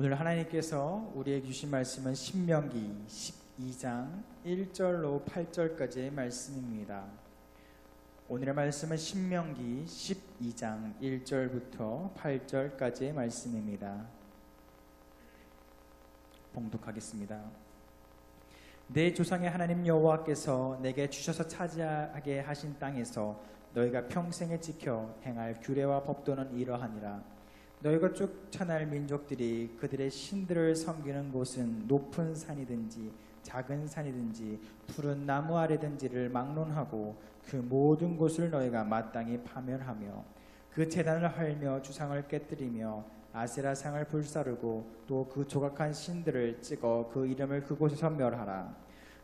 오늘 하나님께서 우리에게 주신 말씀은 신명기 12장 1절로 8절까지의 말씀입니다. 오늘의 말씀은 신명기 12장 1절부터 8절까지의 말씀입니다. 봉독하겠습니다. 내 조상의 하나님 여호와께서 내게 주셔서 차지하게 하신 땅에서 너희가 평생에 지켜 행할 규례와 법도는 이러하니라. 너희가 쫓아날 민족들이 그들의 신들을 섬기는 곳은 높은 산이든지 작은 산이든지 푸른 나무 아래든지를 막론하고 그 모든 곳을 너희가 마땅히 파멸하며 그 제단을 헐며 주상을 깨뜨리며 아세라상을 불사르고 또 그 조각한 신들을 찍어 그 이름을 그곳에서 멸하라.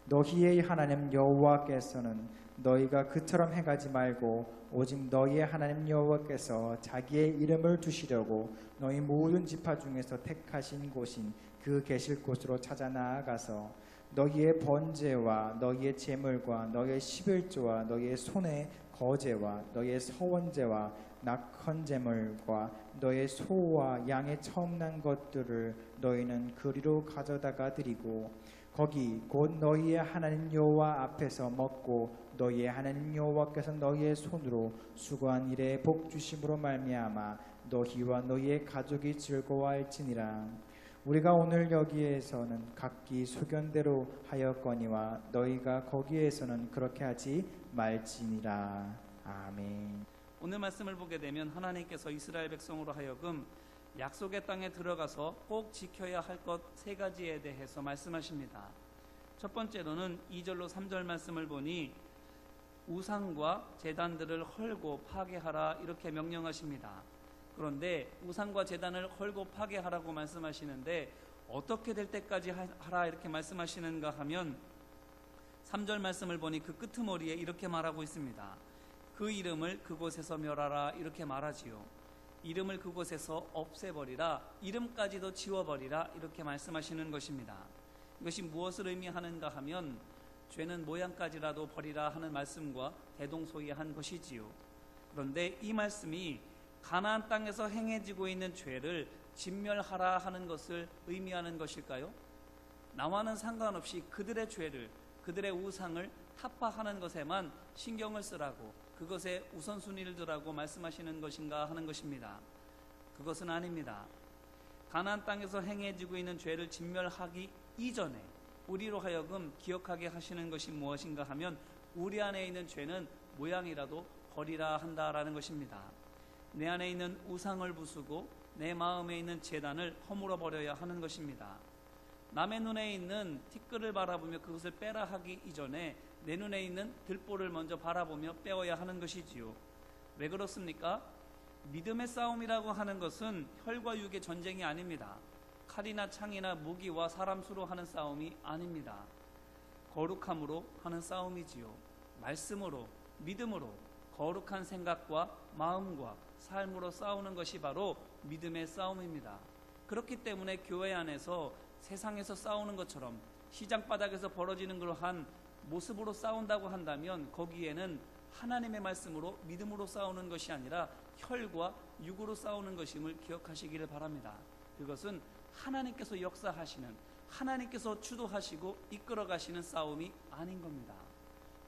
너희의 하나님 여호와께서는 너희가 그처럼 행하지 말고 오직 너희의 하나님 여호와께서 자기의 이름을 두시려고 너희 모든 지파 중에서 택하신 곳인 그 계실 곳으로 찾아 나아가서 너희의 번제와 너희의 제물과 너희의 십일조와 너희의 손의 거제와 너희의 서원제와 낙헌제물과 너희의 소와 양의 처음 난 것들을 너희는 그리로 가져다가 드리고 거기 곧 너희의 하나님 여호와 앞에서 먹고 너희의 하나님 여호와께서 너희의 손으로 수고한 일에 복 주심으로 말미암아 너희와 너희의 가족이 즐거워할지니라. 우리가 오늘 여기에서는 각기 소견대로 하였거니와 너희가 거기에서는 그렇게 하지 말지니라. 아멘. 오늘 말씀을 보게 되면 하나님께서 이스라엘 백성으로 하여금 약속의 땅에 들어가서 꼭 지켜야 할 것 세 가지에 대해서 말씀하십니다. 첫 번째로는 2절로 3절 말씀을 보니 우상과 제단들을 헐고 파괴하라 이렇게 명령하십니다. 그런데 우상과 제단을 헐고 파괴하라고 말씀하시는데 어떻게 될 때까지 하라 이렇게 말씀하시는가 하면 3절 말씀을 보니 그 끄트머리에 이렇게 말하고 있습니다. 그 이름을 그곳에서 멸하라 이렇게 말하지요. 이름을 그곳에서 없애버리라, 이름까지도 지워버리라 이렇게 말씀하시는 것입니다. 이것이 무엇을 의미하는가 하면 죄는 모양까지라도 버리라 하는 말씀과 대동소이한 것이지요. 그런데 이 말씀이 가나안 땅에서 행해지고 있는 죄를 진멸하라 하는 것을 의미하는 것일까요? 나와는 상관없이 그들의 죄를, 그들의 우상을 타파하는 것에만 신경을 쓰라고, 그것에 우선순위를 두라고 말씀하시는 것인가 하는 것입니다. 그것은 아닙니다. 가나안 땅에서 행해지고 있는 죄를 진멸하기 이전에 우리로 하여금 기억하게 하시는 것이 무엇인가 하면 우리 안에 있는 죄는 모양이라도 버리라 한다라는 것입니다. 내 안에 있는 우상을 부수고 내 마음에 있는 제단을 허물어 버려야 하는 것입니다. 남의 눈에 있는 티끌을 바라보며 그것을 빼라 하기 이전에 내 눈에 있는 들보를 먼저 바라보며 빼어야 하는 것이지요. 왜 그렇습니까? 믿음의 싸움이라고 하는 것은 혈과 육의 전쟁이 아닙니다. 칼이나 창이나 무기와 사람 수로 하는 싸움이 아닙니다. 거룩함으로 하는 싸움이지요. 말씀으로, 믿음으로, 거룩한 생각과 마음과 삶으로 싸우는 것이 바로 믿음의 싸움입니다. 그렇기 때문에 교회 안에서 세상에서 싸우는 것처럼 시장 바닥에서 벌어지는 그러한 모습으로 싸운다고 한다면 거기에는 하나님의 말씀으로 믿음으로 싸우는 것이 아니라 혈과 육으로 싸우는 것임을 기억하시기를 바랍니다. 그것은 하나님께서 역사하시는, 하나님께서 주도하시고 이끌어 가시는 싸움이 아닌 겁니다.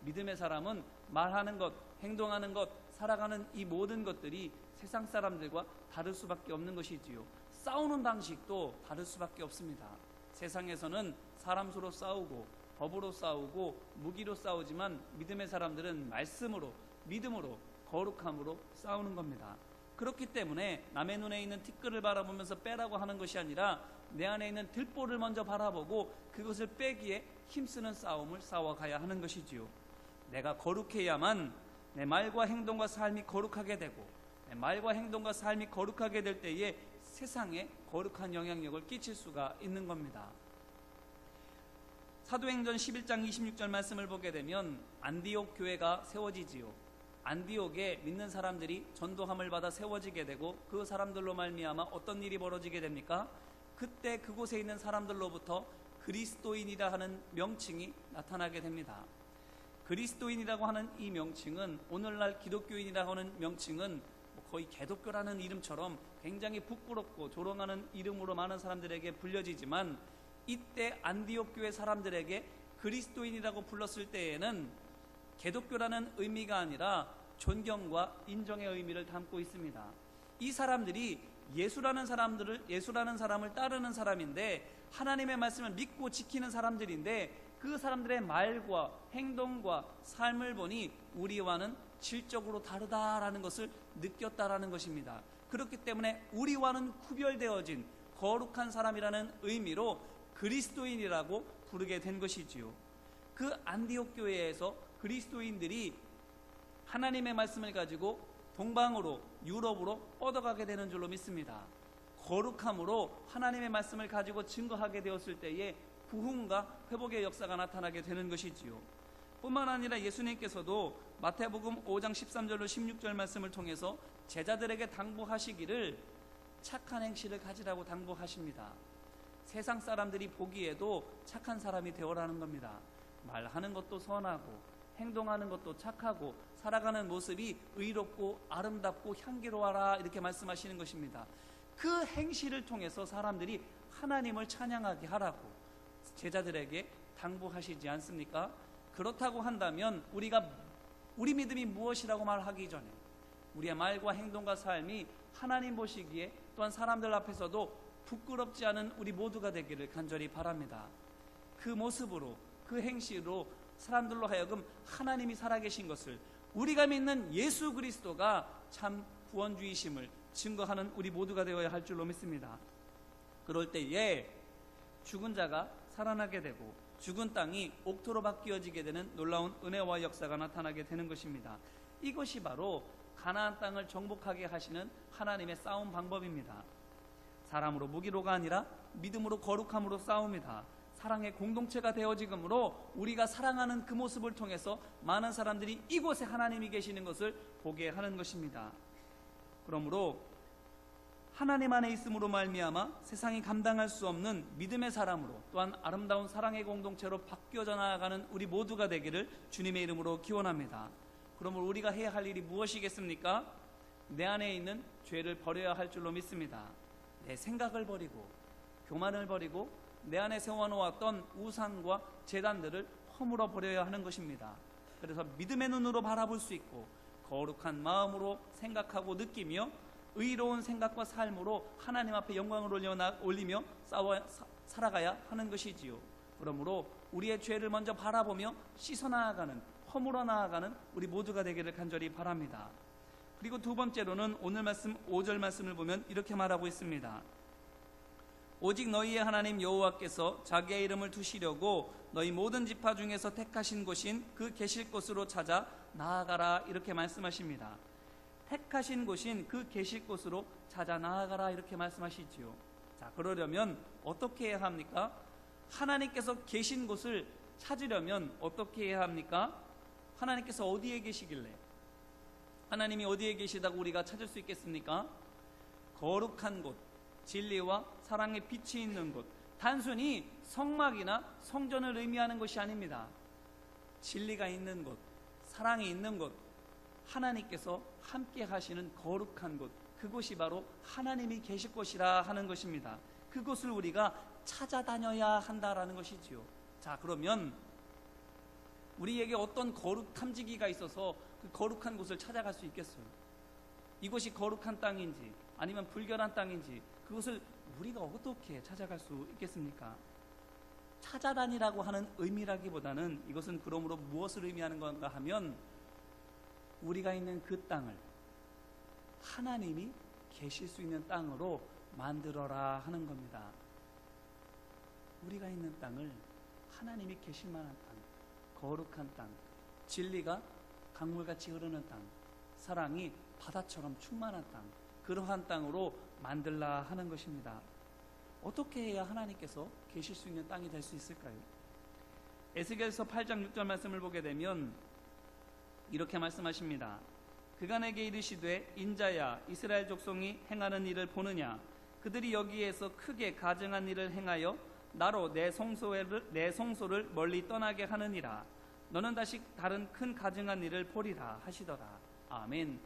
믿음의 사람은 말하는 것, 행동하는 것, 살아가는 이 모든 것들이 세상 사람들과 다를 수밖에 없는 것이지요. 싸우는 방식도 다를 수밖에 없습니다. 세상에서는 사람 수로 싸우고 법으로 싸우고 무기로 싸우지만 믿음의 사람들은 말씀으로, 믿음으로, 거룩함으로 싸우는 겁니다. 그렇기 때문에 남의 눈에 있는 티끌을 바라보면서 빼라고 하는 것이 아니라 내 안에 있는 들보를 먼저 바라보고 그것을 빼기에 힘쓰는 싸움을 싸워가야 하는 것이지요. 내가 거룩해야만 내 말과 행동과 삶이 거룩하게 되고 내 말과 행동과 삶이 거룩하게 될 때에 세상에 거룩한 영향력을 끼칠 수가 있는 겁니다. 사도행전 11장 26절 말씀을 보게 되면 안디옥 교회가 세워지지요. 안디옥에 믿는 사람들이 전도함을 받아 세워지게 되고 그 사람들로 말미암아 어떤 일이 벌어지게 됩니까? 그때 그곳에 있는 사람들로부터 그리스도인이라 하는 명칭이 나타나게 됩니다. 그리스도인이라고 하는 이 명칭은, 오늘날 기독교인이라고 하는 명칭은 거의 개독교라는 이름처럼 굉장히 부끄럽고 조롱하는 이름으로 많은 사람들에게 불려지지만, 이때 안디옥 교회 사람들에게 그리스도인이라고 불렀을 때에는 개독교라는 의미가 아니라 존경과 인정의 의미를 담고 있습니다. 이 사람들이 예수라는 사람을 따르는 사람인데, 하나님의 말씀을 믿고 지키는 사람들인데, 그 사람들의 말과 행동과 삶을 보니 우리와는 질적으로 다르다라는 것을 느꼈다라는 것입니다. 그렇기 때문에 우리와는 구별되어진 거룩한 사람이라는 의미로 그리스도인이라고 부르게 된 것이지요. 그 안디옥 교회에서 그리스도인들이 하나님의 말씀을 가지고 동방으로, 유럽으로 뻗어가게 되는 줄로 믿습니다. 거룩함으로 하나님의 말씀을 가지고 증거하게 되었을 때에 부흥과 회복의 역사가 나타나게 되는 것이지요. 뿐만 아니라 예수님께서도 마태복음 5장 13절로 16절 말씀을 통해서 제자들에게 당부하시기를 착한 행실을 가지라고 당부하십니다. 세상 사람들이 보기에도 착한 사람이 되어라는 겁니다. 말하는 것도 선하고 행동하는 것도 착하고 살아가는 모습이 의롭고 아름답고 향기로워라, 이렇게 말씀하시는 것입니다. 그 행실을 통해서 사람들이 하나님을 찬양하게 하라고 제자들에게 당부하시지 않습니까? 그렇다고 한다면 우리 믿음이 무엇이라고 말하기 전에 우리의 말과 행동과 삶이 하나님 보시기에, 또한 사람들 앞에서도 부끄럽지 않은 우리 모두가 되기를 간절히 바랍니다. 그 모습으로, 그 행실로 사람들로 하여금 하나님이 살아계신 것을, 우리가 믿는 예수 그리스도가 참 구원주이심을 증거하는 우리 모두가 되어야 할 줄로 믿습니다. 그럴 때에 죽은 자가 살아나게 되고 죽은 땅이 옥토로 바뀌어지게 되는 놀라운 은혜와 역사가 나타나게 되는 것입니다. 이것이 바로 가나안 땅을 정복하게 하시는 하나님의 싸움 방법입니다. 사람으로 무기로가 아니라 믿음으로 거룩함으로 싸웁니다. 사랑의 공동체가 되어지므로 우리가 사랑하는 그 모습을 통해서 많은 사람들이 이곳에 하나님이 계시는 것을 보게 하는 것입니다. 그러므로 하나님 안에 있음으로 말미암아 세상이 감당할 수 없는 믿음의 사람으로, 또한 아름다운 사랑의 공동체로 바뀌어져 나아가는 우리 모두가 되기를 주님의 이름으로 기원합니다. 그러므로 우리가 해야 할 일이 무엇이겠습니까? 내 안에 있는 죄를 버려야 할 줄로 믿습니다. 내 생각을 버리고 교만을 버리고 내 안에 세워놓았던 우상과 제단들을 허물어 버려야 하는 것입니다. 그래서 믿음의 눈으로 바라볼 수 있고 거룩한 마음으로 생각하고 느끼며 의로운 생각과 삶으로 하나님 앞에 영광을 올리며 살아가야 하는 것이지요. 그러므로 우리의 죄를 먼저 바라보며 씻어나가는, 허물어 나아가는 우리 모두가 되기를 간절히 바랍니다. 그리고 두 번째로는 오늘 말씀 5절 말씀을 보면 이렇게 말하고 있습니다. 오직 너희의 하나님 여호와께서 자기의 이름을 두시려고 너희 모든 지파 중에서 택하신 곳인 그 계실 곳으로 찾아 나아가라, 이렇게 말씀하십니다. 택하신 곳인 그 계실 곳으로 찾아 나아가라, 이렇게 말씀하시지요. 자, 그러려면 어떻게 해야 합니까? 하나님께서 계신 곳을 찾으려면 어떻게 해야 합니까? 하나님께서 어디에 계시길래, 하나님이 어디에 계시다고 우리가 찾을 수 있겠습니까? 거룩한 곳, 진리와 사랑의 빛이 있는 곳, 단순히 성막이나 성전을 의미하는 것이 아닙니다. 진리가 있는 곳, 사랑이 있는 곳, 하나님께서 함께 하시는 거룩한 곳, 그곳이 바로 하나님이 계실 곳이라 하는 것입니다. 그곳을 우리가 찾아다녀야 한다라는 것이지요. 자, 그러면 우리에게 어떤 거룩 탐지기가 있어서 그 거룩한 곳을 찾아갈 수 있겠어요? 이곳이 거룩한 땅인지 아니면 불결한 땅인지 그것을 우리가 어떻게 찾아갈 수 있겠습니까? 찾아다니라고 하는 의미라기보다는 이것은 그러므로 무엇을 의미하는 건가 하면, 우리가 있는 그 땅을 하나님이 계실 수 있는 땅으로 만들어라 하는 겁니다. 우리가 있는 땅을 하나님이 계실 만한 땅, 거룩한 땅, 진리가 강물같이 흐르는 땅, 사랑이 바다처럼 충만한 땅, 그러한 땅으로 만들라 하는 것입니다. 어떻게 해야 하나님께서 계실 수 있는 땅이 될 수 있을까요? 에스겔서 8장 6절 말씀을 보게 되면 이렇게 말씀하십니다. 그가 내게 이르시되 인자야, 이스라엘 족속이 행하는 일을 보느냐? 그들이 여기에서 크게 가증한 일을 행하여 나로 내 성소를 멀리 떠나게 하느니라. 너는 다시 다른 큰 가증한 일을 보리라 하시더라. 아멘.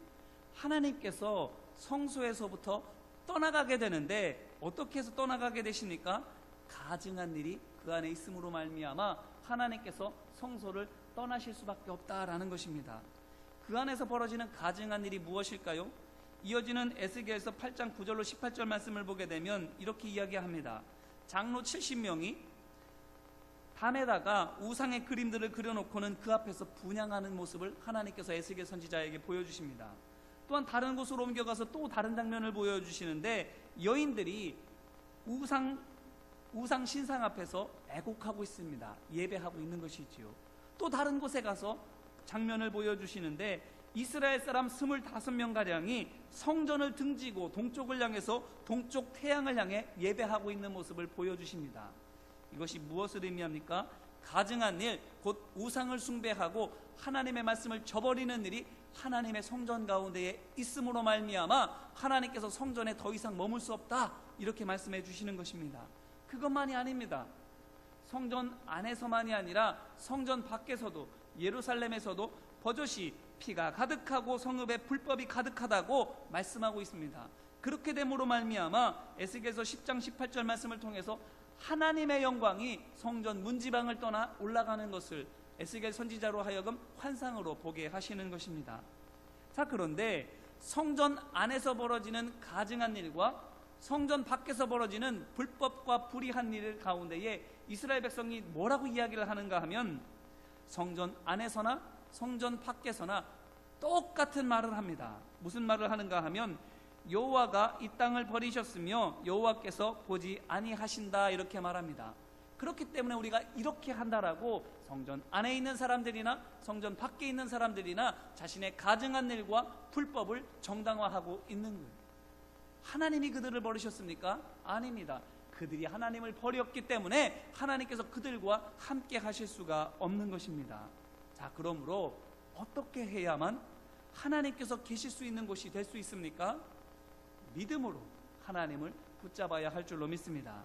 하나님께서 성소에서부터 떠나가게 되는데 어떻게 해서 떠나가게 되십니까? 가증한 일이 그 안에 있음으로 말미암아 하나님께서 성소를 떠나실 수밖에 없다라는 것입니다. 그 안에서 벌어지는 가증한 일이 무엇일까요? 이어지는 에스겔서 8장 9절로 18절 말씀을 보게 되면 이렇게 이야기합니다. 장로 70명이 담에다가 우상의 그림들을 그려놓고는 그 앞에서 분향하는 모습을 하나님께서 에스겔 선지자에게 보여주십니다. 또한 다른 곳으로 옮겨가서 또 다른 장면을 보여주시는데 여인들이 우상 신상 앞에서 애곡하고 있습니다. 예배하고 있는 것이지요. 또 다른 곳에 가서 장면을 보여주시는데 이스라엘 사람 25명가량이 성전을 등지고 동쪽을 향해서 동쪽 태양을 향해 예배하고 있는 모습을 보여주십니다. 이것이 무엇을 의미합니까? 가증한 일, 곧 우상을 숭배하고 하나님의 말씀을 저버리는 일이 하나님의 성전 가운데에 있음으로 말미암아 하나님께서 성전에 더 이상 머물 수 없다, 이렇게 말씀해 주시는 것입니다. 그것만이 아닙니다. 성전 안에서만이 아니라 성전 밖에서도, 예루살렘에서도 버젓이 피가 가득하고 성읍에 불법이 가득하다고 말씀하고 있습니다. 그렇게 됨으로 말미암아 에스겔서 10장 18절 말씀을 통해서 하나님의 영광이 성전 문지방을 떠나 올라가는 것을 에스겔 선지자로 하여금 환상으로 보게 하시는 것입니다. 자, 그런데 성전 안에서 벌어지는 가증한 일과 성전 밖에서 벌어지는 불법과 불의한 일 가운데에 이스라엘 백성이 뭐라고 이야기를 하는가 하면 성전 안에서나 성전 밖에서나 똑같은 말을 합니다. 무슨 말을 하는가 하면 여호와가 이 땅을 버리셨으며 여호와께서 보지 아니하신다, 이렇게 말합니다. 그렇기 때문에 우리가 이렇게 한다라고 성전 안에 있는 사람들이나 성전 밖에 있는 사람들이나 자신의 가증한 일과 불법을 정당화하고 있는 거예요. 하나님이 그들을 버리셨습니까? 아닙니다. 그들이 하나님을 버렸기 때문에 하나님께서 그들과 함께 하실 수가 없는 것입니다. 자, 그러므로 어떻게 해야만 하나님께서 계실 수 있는 곳이 될 수 있습니까? 믿음으로 하나님을 붙잡아야 할 줄로 믿습니다.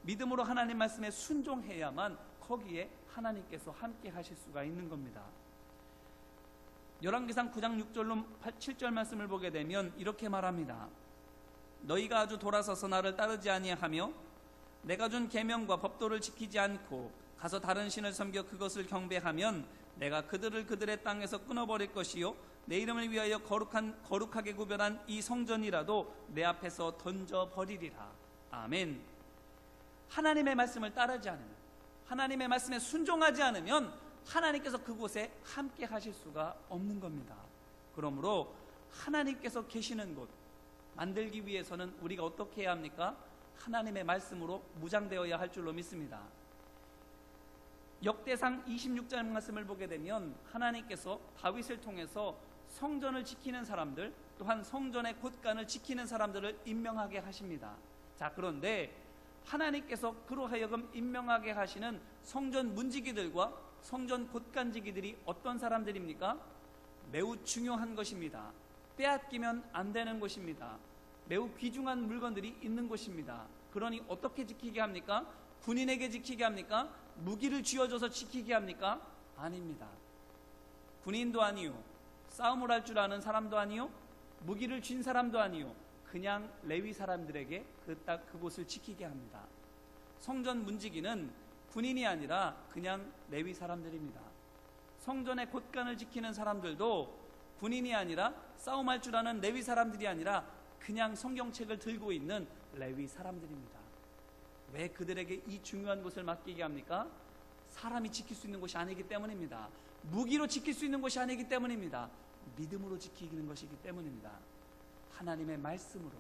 믿음으로 하나님 말씀에 순종해야만 거기에 하나님께서 함께 하실 수가 있는 겁니다. 열왕기상 9장 6절로 7절 말씀을 보게 되면 이렇게 말합니다. 너희가 아주 돌아서서 나를 따르지 아니하며 내가 준 계명과 법도를 지키지 않고 가서 다른 신을 섬겨 그것을 경배하면 내가 그들을 그들의 땅에서 끊어버릴 것이요 내 이름을 위하여 거룩하게 구별한 이 성전이라도 내 앞에서 던져버리리라. 아멘. 하나님의 말씀을 따르지 않으면, 하나님의 말씀에 순종하지 않으면 하나님께서 그곳에 함께 하실 수가 없는 겁니다. 그러므로 하나님께서 계시는 곳 만들기 위해서는 우리가 어떻게 해야 합니까? 하나님의 말씀으로 무장되어야 할 줄로 믿습니다. 역대상 26장 말씀을 보게 되면 하나님께서 다윗을 통해서 성전을 지키는 사람들, 또한 성전의 곳간을 지키는 사람들을 임명하게 하십니다. 자, 그런데 하나님께서 그로 하여금 임명하게 하시는 성전 문지기들과 성전 곳간지기들이 어떤 사람들입니까? 매우 중요한 것입니다. 빼앗기면 안 되는 것입니다. 매우 귀중한 물건들이 있는 것입니다. 그러니 어떻게 지키게 합니까? 군인에게 지키게 합니까? 무기를 쥐어줘서 지키게 합니까? 아닙니다. 군인도 아니요, 싸움을 할 줄 아는 사람도 아니요, 무기를 쥔 사람도 아니요, 그냥 레위 사람들에게 그곳을 지키게 합니다. 성전 문지기는 군인이 아니라 그냥 레위 사람들입니다. 성전의 곳간을 지키는 사람들도 군인이 아니라 싸움할 줄 아는 레위 사람들이 아니라 그냥 성경책을 들고 있는 레위 사람들입니다. 왜 그들에게 이 중요한 곳을 맡기게 합니까? 사람이 지킬 수 있는 곳이 아니기 때문입니다. 무기로 지킬 수 있는 것이 아니기 때문입니다. 믿음으로 지키는 것이기 때문입니다. 하나님의 말씀으로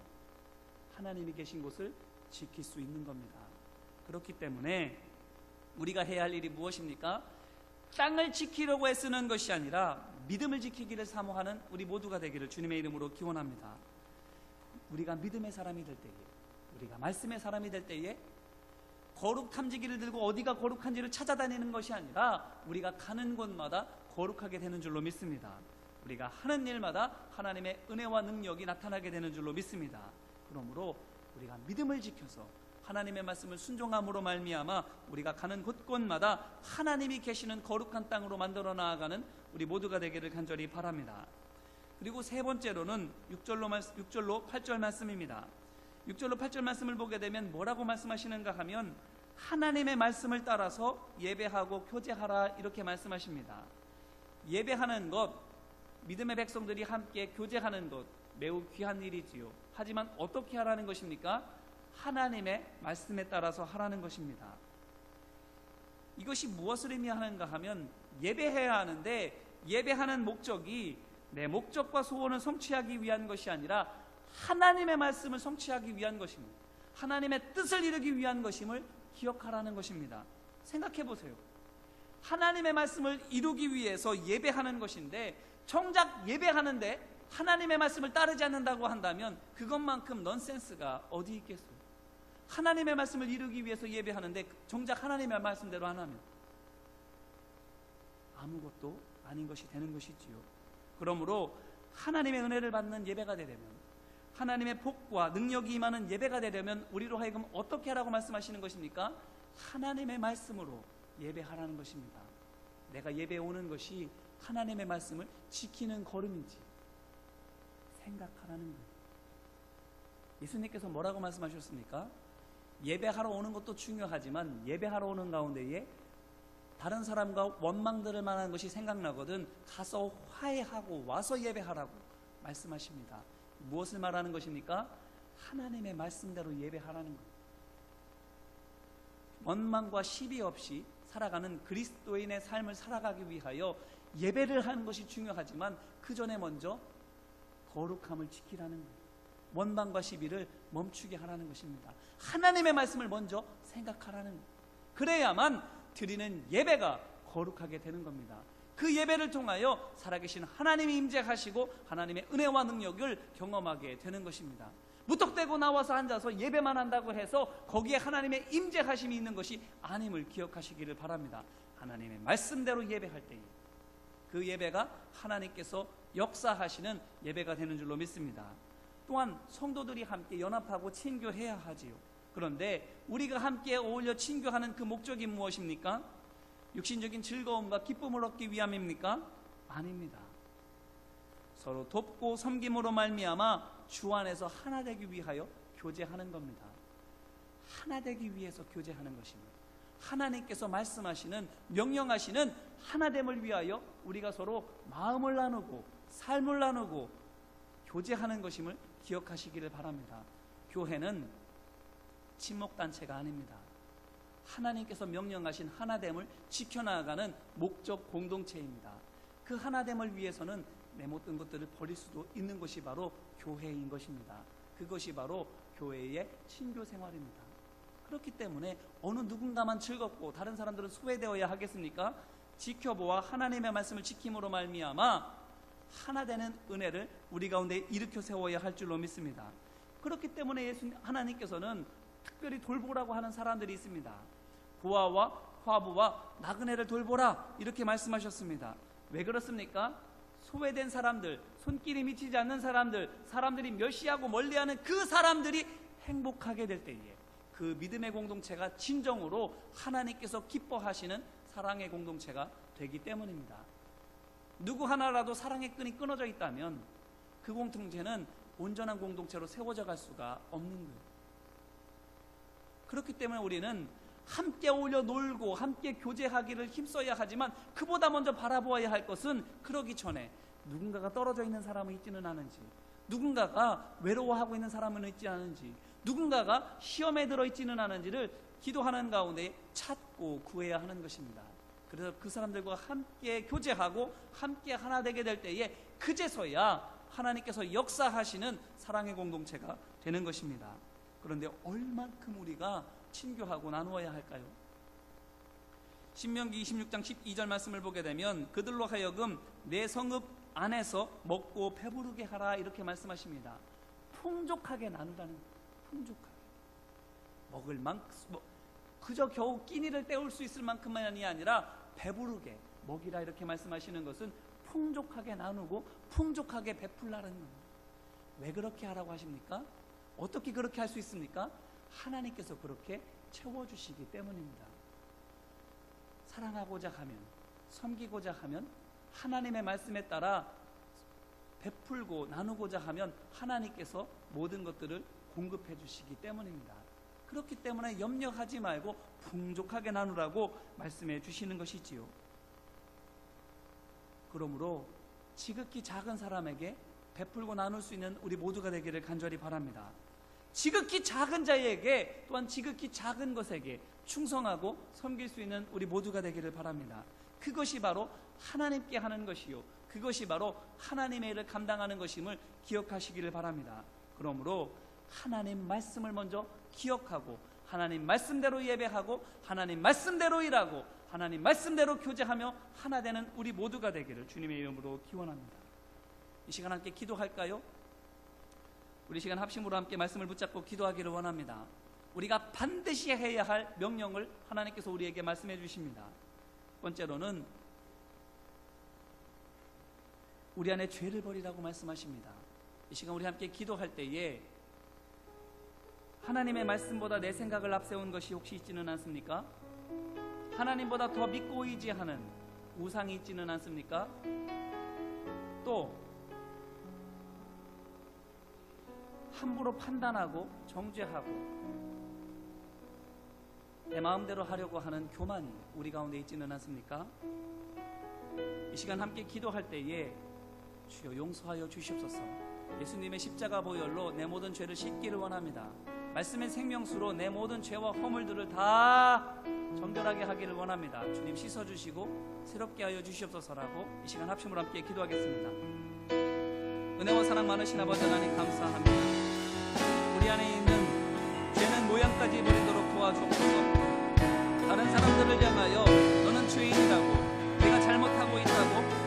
하나님이 계신 곳을 지킬 수 있는 겁니다. 그렇기 때문에 우리가 해야 할 일이 무엇입니까? 땅을 지키려고 애쓰는 것이 아니라 믿음을 지키기를 사모하는 우리 모두가 되기를 주님의 이름으로 기원합니다. 우리가 믿음의 사람이 될 때에, 우리가 말씀의 사람이 될 때에 거룩 탐지기를 들고 어디가 거룩한지를 찾아다니는 것이 아니라 우리가 가는 곳마다 거룩하게 되는 줄로 믿습니다. 우리가 하는 일마다 하나님의 은혜와 능력이 나타나게 되는 줄로 믿습니다. 그러므로 우리가 믿음을 지켜서 하나님의 말씀을 순종함으로 말미암아 우리가 가는 곳곳마다 하나님이 계시는 거룩한 땅으로 만들어 나아가는 우리 모두가 되기를 간절히 바랍니다. 그리고 세 번째로는 6절로 8절 말씀입니다. 6절로 8절 말씀을 보게 되면 뭐라고 말씀하시는가 하면 하나님의 말씀을 따라서 예배하고 교제하라 이렇게 말씀하십니다. 예배하는 것, 믿음의 백성들이 함께 교제하는 것 매우 귀한 일이지요. 하지만 어떻게 하라는 것입니까? 하나님의 말씀에 따라서 하라는 것입니다. 이것이 무엇을 의미하는가 하면 예배해야 하는데 예배하는 목적이 내 목적과 소원을 성취하기 위한 것이 아니라 하나님의 말씀을 성취하기 위한 것입니다. 하나님의 뜻을 이루기 위한 것임을 기억하라는 것입니다. 생각해 보세요. 하나님의 말씀을 이루기 위해서 예배하는 것인데 정작 예배하는데 하나님의 말씀을 따르지 않는다고 한다면 그것만큼 넌센스가 어디 있겠어요? 하나님의 말씀을 이루기 위해서 예배하는데 정작 하나님의 말씀대로 안 하면 아무것도 아닌 것이 되는 것이지요. 그러므로 하나님의 은혜를 받는 예배가 되려면, 하나님의 복과 능력이 임하는 예배가 되려면 우리로 하여금 어떻게 하라고 말씀하시는 것입니까? 하나님의 말씀으로 예배하라는 것입니다. 내가 예배에 오는 것이 하나님의 말씀을 지키는 걸음인지 생각하라는 거예요. 예수님께서 뭐라고 말씀하셨습니까? 예배하러 오는 것도 중요하지만 예배하러 오는 가운데에 다른 사람과 원망들을 만한 것이 생각나거든 가서 화해하고 와서 예배하라고 말씀하십니다. 무엇을 말하는 것입니까? 하나님의 말씀대로 예배하라는 거예요. 원망과 시비 없이 살아가는 그리스도인의 삶을 살아가기 위하여 예배를 하는 것이 중요하지만 그 전에 먼저 거룩함을 지키라는 거예요. 원망과 시비를 멈추게 하라는 것입니다. 하나님의 말씀을 먼저 생각하라는 거예요. 그래야만 드리는 예배가 거룩하게 되는 겁니다. 그 예배를 통하여 살아계신 하나님이 임재하시고 하나님의 은혜와 능력을 경험하게 되는 것입니다. 무턱대고 나와서 앉아서 예배만 한다고 해서 거기에 하나님의 임재하심이 있는 것이 아님을 기억하시기를 바랍니다. 하나님의 말씀대로 예배할 때에 그 예배가 하나님께서 역사하시는 예배가 되는 줄로 믿습니다. 또한 성도들이 함께 연합하고 친교해야 하지요. 그런데 우리가 함께 어울려 친교하는 그 목적이 무엇입니까? 육신적인 즐거움과 기쁨을 얻기 위함입니까? 아닙니다. 서로 돕고 섬김으로 말미암아 주 안에서 하나 되기 위하여 교제하는 겁니다. 하나 되기 위해서 교제하는 것입니다. 하나님께서 말씀하시는, 명령하시는 하나됨을 위하여 우리가 서로 마음을 나누고 삶을 나누고 교제하는 것임을 기억하시기를 바랍니다. 교회는 친목단체가 아닙니다. 하나님께서 명령하신 하나됨을 지켜나가는 목적 공동체입니다. 그 하나됨을 위해서는 내 못된 것들을 버릴 수도 있는 것이 바로 교회인 것입니다. 그것이 바로 교회의 친교 생활입니다. 그렇기 때문에 어느 누군가만 즐겁고 다른 사람들은 소외되어야 하겠습니까? 지켜보아 하나님의 말씀을 지킴으로 말미암아 하나 되는 은혜를 우리 가운데 일으켜 세워야 할 줄로 믿습니다. 그렇기 때문에 하나님께서는 특별히 돌보라고 하는 사람들이 있습니다. 고아와 과부와 나그네를 돌보라 이렇게 말씀하셨습니다. 왜 그렇습니까? 소외된 사람들, 손길이 미치지 않는 사람들, 사람들이 멸시하고 멀리하는 그 사람들이 행복하게 될 때에 그 믿음의 공동체가 진정으로 하나님께서 기뻐하시는 사랑의 공동체가 되기 때문입니다. 누구 하나라도 사랑의 끈이 끊어져 있다면 그 공동체는 온전한 공동체로 세워져 갈 수가 없는 거예요. 그렇기 때문에 우리는 함께 어울려 놀고 함께 교제하기를 힘써야 하지만 그보다 먼저 바라보아야 할 것은 그러기 전에 누군가가 떨어져 있는 사람은 있지는 않은지, 누군가가 외로워하고 있는 사람은 있지 않은지, 누군가가 시험에 들어있지는 않은지를 기도하는 가운데 찾고 구해야 하는 것입니다. 그래서 그 사람들과 함께 교제하고 함께 하나 되게 될 때에 그제서야 하나님께서 역사하시는 사랑의 공동체가 되는 것입니다. 그런데 얼만큼 우리가 친교하고 나누어야 할까요? 신명기 26장 12절 말씀을 보게 되면 그들로 하여금 내 성읍 안에서 먹고 배부르게 하라 이렇게 말씀하십니다. 풍족하게 나누라는 거예요. 풍족하게 먹을 만큼 그저 겨우 끼니를 때울 수 있을 만큼만이 아니라 배부르게 먹이라 이렇게 말씀하시는 것은 풍족하게 나누고 풍족하게 베풀라는 겁니다. 왜 그렇게 하라고 하십니까? 어떻게 그렇게 할 수 있습니까? 하나님께서 그렇게 채워주시기 때문입니다. 사랑하고자 하면, 섬기고자 하면 하나님의 말씀에 따라 베풀고 나누고자 하면 하나님께서 모든 것들을 공급해 주시기 때문입니다. 그렇기 때문에 염려하지 말고 풍족하게 나누라고 말씀해 주시는 것이지요. 그러므로 지극히 작은 사람에게 베풀고 나눌 수 있는 우리 모두가 되기를 간절히 바랍니다. 지극히 작은 자에게 또한 지극히 작은 것에게 충성하고 섬길 수 있는 우리 모두가 되기를 바랍니다. 그것이 바로 하나님께 하는 것이요, 그것이 바로 하나님의 일을 감당하는 것임을 기억하시기를 바랍니다. 그러므로 하나님 말씀을 먼저 기억하고 하나님 말씀대로 예배하고 하나님 말씀대로 일하고 하나님 말씀대로 교제하며 하나 되는 우리 모두가 되기를 주님의 이름으로 기원합니다. 이 시간 함께 기도할까요? 우리 시간 합심으로 함께 말씀을 붙잡고 기도하기를 원합니다. 우리가 반드시 해야 할 명령을 하나님께서 우리에게 말씀해 주십니다. 번째로는 우리 안에 죄를 버리라고 말씀하십니다. 이 시간 우리 함께 기도할 때에 하나님의 말씀보다 내 생각을 앞세운 것이 혹시 있지는 않습니까? 하나님보다 더 믿고 의지하는 우상이 있지는 않습니까? 또 함부로 판단하고 정죄하고 내 마음대로 하려고 하는 교만이 우리 가운데 있지는 않습니까? 이 시간 함께 기도할 때에 주여 용서하여 주시옵소서. 예수님의 십자가 보혈로 내 모든 죄를 씻기를 원합니다. 말씀의 생명수로 내 모든 죄와 허물들을 다 정결하게 하기를 원합니다. 주님 씻어주시고 새롭게 하여 주시옵소서라고 이 시간 합심으로 함께 기도하겠습니다. 은혜와 사랑 많으신 아버지 하나님 감사합니다. 우리 안에 있는 죄는 모양까지 버리도록 도와주옵소서. 다른 사람들을 향하여 너는 죄인이라고, 내가 잘못하고 있다고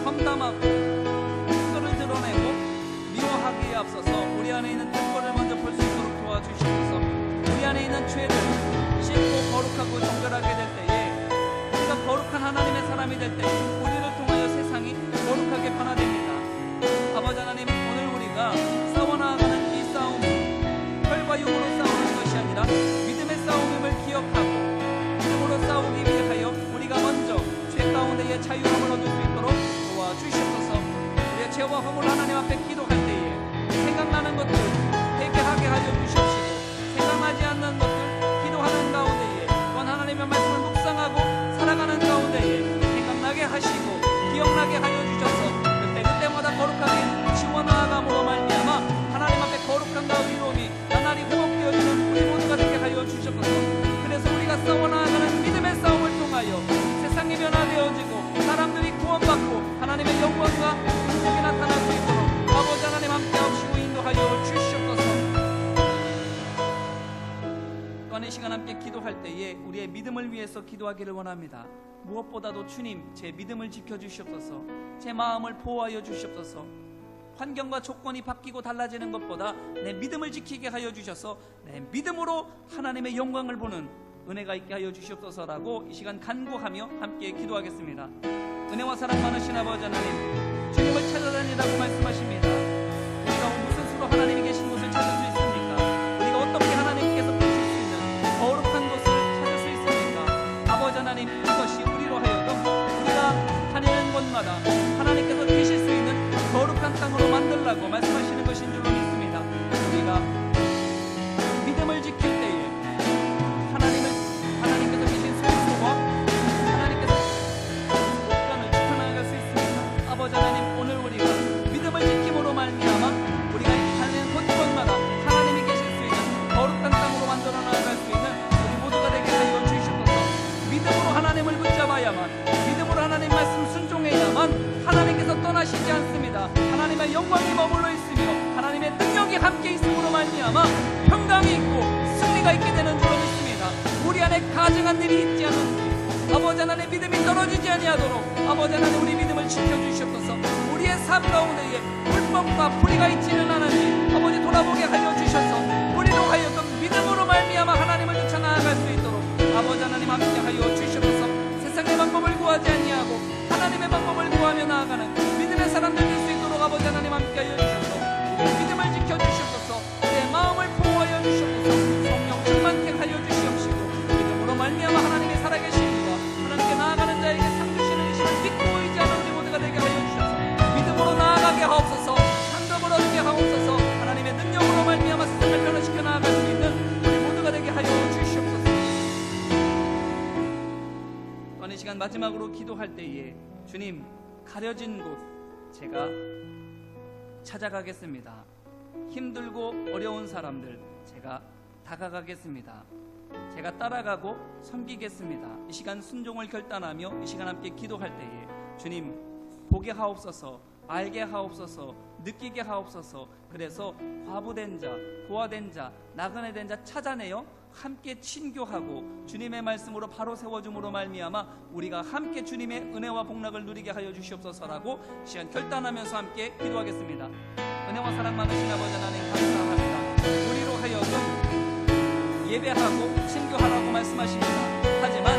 험담하고 그거를 드러내고 미워하기에 앞서서 우리 안에 있는 뜰거를 먼저 볼 수 있도록 도와주시옵소서. 우리 안에 있는 죄를 씻고 거룩하고 정결하게 될 때에 우리가 거룩한 하나님의 사람이 될 때 우리를 통하여 세상이 거룩하게 변화됩니다. 아버지 하나님, 오늘 우리가 싸워나가는 이 싸움은 혈과 육으로 싸우는 것이 아니라 믿음의 싸움임을 기억하고 믿음으로 싸우기 위하여 우리가 먼저 죄 가운데의 자유함을 얻을 수 있도록 도와주시옵소서. 우리의 죄와 허물 하나님 앞에 기도할 때에 생각나는 것들 해결하게 하여 주시옵시고 생각나지 않는 것들 기도하는 가운데에 또한 하나님의 말씀을 묵상하고 살아가는 가운데에 생각나게 하시고 기억나게 하여 주셔서 그때마다 거룩하게 지워나감으로 말미암아 하나님 앞에 거룩함과 의로움이 나날이 회복되어지는 우리 모두가 되게 하여 주시옵소서. 그래서 우리가 싸워나가는 믿음의 싸움을 통하여 세상이 변화되어지고 사람들이 구원받고 하나님의 영광과 행복이 나타날 수 있도록 아버지 하나님 함께 하시고 인도하여 주시옵소서. 또한 이 시간 함께 기도할 때에 우리의 믿음을 위해서 기도하기를 원합니다. 무엇보다도 주님, 제 믿음을 지켜주시옵소서. 제 마음을 보호하여 주시옵소서. 환경과 조건이 바뀌고 달라지는 것보다 내 믿음을 지키게 하여 주셔서 내 믿음으로 하나님의 영광을 보는 은혜가 있게 하여 주시옵소서라고 이 시간 간구하며 함께 기도하겠습니다. 은혜와 사랑 많으신 아버지 하나님, 주님을 찾아다니라고 말씀하십니다. 우리가 무슨 수로 하나님이 계신 곳을 찾을 수 있습니까? 우리가 어떻게 하나님께서 보실 수 있는 거룩한 곳을 찾을 수 있습니까? 아버지 하나님, 이것이 우리로 하여금 우리가 다니는 곳마다 하나님께서 계실 수 있는 거룩한 땅으로 만들라고 말씀하시는 것인 줄로 믿습니다. 우리가 믿음을 지킬 때에 하나님께서 계신 소유소와 하나님께서 목단을 지켜나갈 수 있습니다. 아버지 하나님, 오늘 우리가 믿음을 지킴으로 말미암아 우리가 다니는 곳곳마다 하나님이 계실 수 있는 거룩한 땅으로 만들어 나갈 수 있는 우리 모두가 되게 하여 주시옵소서. 믿음으로 하나님을 붙잡아야만, 믿음으로 하나님 말씀 순종해야만 하나님께서 떠나시지 않습니다. 하나님의 영광이 머물러 있으며 하나님의 능력이 함께 있음으로 말미암아 평강이 있고 승리가 있게 되는 줄로 믿습니다. 우리 안에 가증한 일이 있지 않은지 아버지 하나님 믿음이 떨어지지 아니하도록 아버지 하나님 우리 믿음을 지켜주시옵소서. 우리의 삶 가운데에 불법과 불의가 있지는 않은지 아버지 돌아보게 하여 주셔서 우리로 하여금 믿음으로 말미암아 하나님을 쫓아 나아갈 수 있도록 아버지 하나님 함께 하여 주시옵소서. 세상의 방법을 구하지 아니하고 하나님의 방법을 구하며 나아가는 믿음의 사람들 될 수 있도록 아버지 하나님 함께 하여 주셔서 믿음을 지켜주시옵소서. 내 마음을 보호하여 주시옵소서. 성령 충만케 하여 주시옵시고 믿음으로 말미암아 하나님의 살아계심과 하나님께 나아가는 자에게 상 주시는 이 시간 믿고 의지하는 우리 모두가 되게 하여 주셔서 믿음으로 시간 마지막으로 기도할 때에 주님, 가려진 곳 제가 찾아가겠습니다. 힘들고 어려운 사람들 제가 다가가겠습니다. 제가 따라가고 섬기겠습니다. 이 시간 순종을 결단하며 이 시간 함께 기도할 때에 주님, 보게 하옵소서, 알게 하옵소서, 느끼게 하옵소서. 그래서 과부된 자, 고아된 자, 나그네 된 자 찾아내어 함께 친교하고 주님의 말씀으로 바로 세워줌으로 말미암아 우리가 함께 주님의 은혜와 복락을 누리게 하여 주시옵소서라고 시간 결단하면서 함께 기도하겠습니다. 은혜와 사랑 많으신 아버지 하나님 감사합니다. 우리로 하여금 예배하고 친교하라고 말씀하십니다. 하지만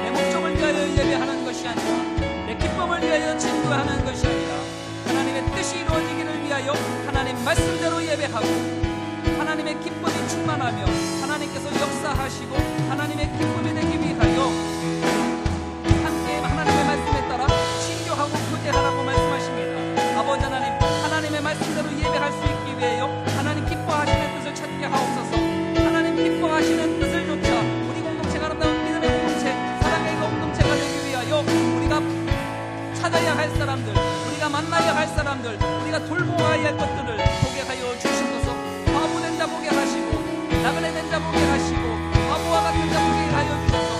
내 목적을 위하여 예배하는 것이 아니라 내 기쁨을 위하여 친교하는 것이 아니라 하나님의 뜻이 이루어지기를 위하여 하나님 말씀대로 예배하고 하나님의 기쁨이 충만하며 하나님께서 역사하시고 하나님의 기쁨이 되기 위하여 함께 하나님의 말씀에 따라 친교하고 교제하라고 말씀하십니다. 아버지 하나님, 하나님의 말씀대로 예배할 수 있기 위하여 하나님 기뻐하시는 뜻을 찾게 하옵소서. 하나님 기뻐하시는 뜻을 쫓아 우리 공동체가 아름다운 믿음의 공동체, 사랑의 공동체가 되기 위하여 우리가 찾아야 할 사람들, 우리가 만나야 할 사람들, 우리가 돌보아야 할 것들을 보게 하여 주시옵소서. 과부된 자 보게 하시고 나그네 된 자 보게 하시고 바보와 같은 자 보게 하여 주셔서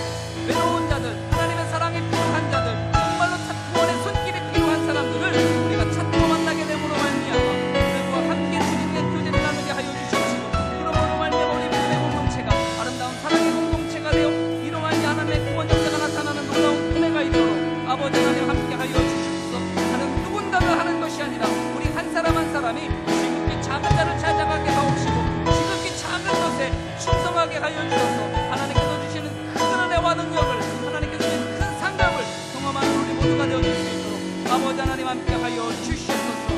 외로운 자들, 하나님의 사랑이 필요한 자들, 정말로 구원의 손길이 필요한 사람들을 우리가 찾고 만나게 됨으로 말미암아 그들과 함께 주님의 교제를 나누게 하여 주시옵시고 그러므로 말미암아 우리 믿음의 공동체가 아름다운 사랑의 공동체가 되어 이로 말미암아 하나님의 구원 역사가 나타나는 놀라운 은혜가 있도록 아버지 하나님 함께 하여 주시옵소서. 하는 누군가가 하는 것이 아니라 우리 한 사람 한 사람이 지극히 작은 자를 찾아가게 하옵시고 지극히 작은 것에 충성하게 하여 주셔서 하나님께서 주시는 큰 은혜와 능력을, 하나님께서 주시는 큰 상감을 경험하는 우리 모두가 되어질 수 있도록 아버지 하나님 함께 하여 주시옵소서.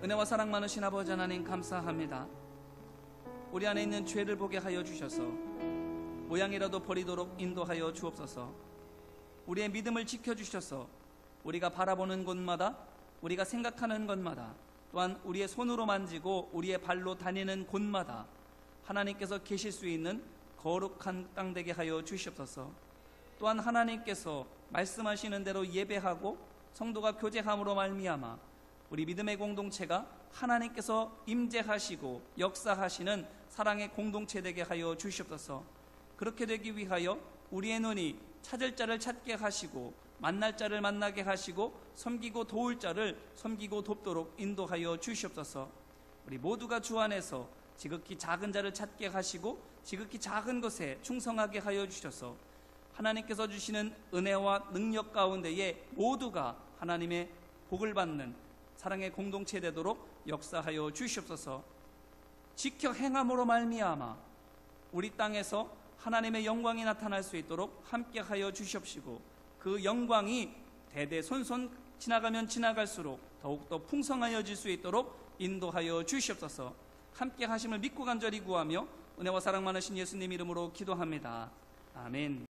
은혜와 사랑 많으신 아버지 하나님 감사합니다. 우리 안에 있는 죄를 보게 하여 주셔서 모양이라도 버리도록 인도하여 주옵소서. 우리의 믿음을 지켜주셔서 우리가 바라보는 곳마다, 우리가 생각하는 것마다, 또한 우리의 손으로 만지고 우리의 발로 다니는 곳마다 하나님께서 계실 수 있는 거룩한 땅 되게 하여 주시옵소서. 또한 하나님께서 말씀하시는 대로 예배하고 성도가 교제함으로 말미암아 우리 믿음의 공동체가 하나님께서 임재하시고 역사하시는 사랑의 공동체 되게 하여 주시옵소서. 그렇게 되기 위하여 우리의 눈이 찾을 자를 찾게 하시고 만날 자를 만나게 하시고 섬기고 도울 자를 섬기고 돕도록 인도하여 주시옵소서. 우리 모두가 주 안에서 지극히 작은 자를 찾게 하시고 지극히 작은 것에 충성하게 하여 주셔서 하나님께서 주시는 은혜와 능력 가운데에 모두가 하나님의 복을 받는 사랑의 공동체 되도록 역사하여 주시옵소서. 지켜 행함으로 말미암아 우리 땅에서 하나님의 영광이 나타날 수 있도록 함께하여 주시옵시고 그 영광이 대대손손 지나가면 지나갈수록 더욱더 풍성하여질 수 있도록 인도하여 주시옵소서. 함께 하심을 믿고 간절히 구하며 은혜와 사랑 많으신 예수님 이름으로 기도합니다. 아멘.